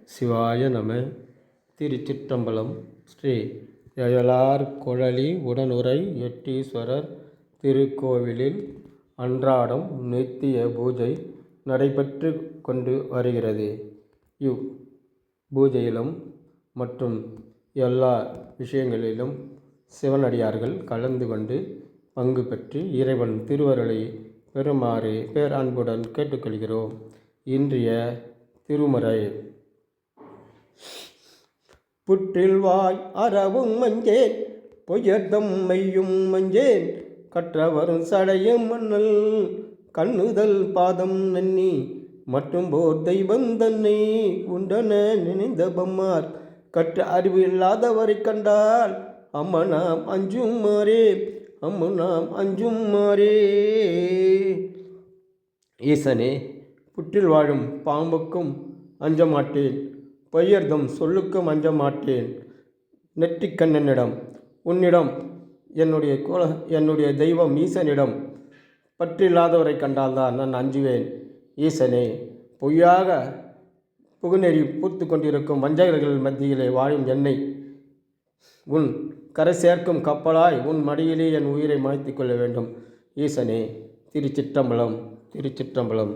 சிவாய நம. திருச்சிற்றம்பலம். ஸ்ரீ எழலார் குழலி உடனுறை எட்டீஸ்வரர் திருக்கோவிலில் அன்றாடம் நித்திய பூஜை நடைபெற்று கொண்டு வருகிறது. இவ் பூஜையிலும் மற்றும் எல்லா விஷயங்களிலும் சிவனடியார்கள் கலந்து கொண்டு பங்கு பெற்று இறைவன் திருவருளை பெறுமாறு பேரன்புடன் கேட்டுக்கொள்கிறோம். இன்றைய திருமுறை: புற்றில் வாய் அறவும் மஞ்சேன், பொய்யர்தம் மையும் மஞ்சேன், கற்றவரும் சடையும் மன்னல் கண்ணுதல் பாதம் நன்னி, மற்றும் போர் தெய்வம் தன்னை உண்டன நினைந்த பம்மார், கற்ற அறிவு இல்லாதவரை கண்டால் அம்மனாம் அஞ்சும் மாறே, அம்மனாம் அஞ்சும் மாறே. ஈசனே, புற்றில் வாழும் பாம்புக்கும் அஞ்ச மாட்டேன், பொய்யர்தம் சொல்லுக்கும் அஞ்ச மாட்டேன். நெற்றிக்கண்ணனிடம், உன்னிடம், என்னுடைய தெய்வம் ஈசனிடம் பற்றில்லாதவரை கண்டால்தான் நான் அஞ்சுவேன். ஈசனே, பொய்யாக புகுநெறி பூத்து கொண்டிருக்கும் வஞ்சகர்கள் மத்தியிலே வாழும் என்னை உன் கரை சேர்க்கும் கப்பலாய் உன் மடியிலே என் உயிரை மாய்த்து கொள்ள வேண்டும். ஈசனே, திருச்சிற்றம்பலம், திருச்சிற்றம்பலம்.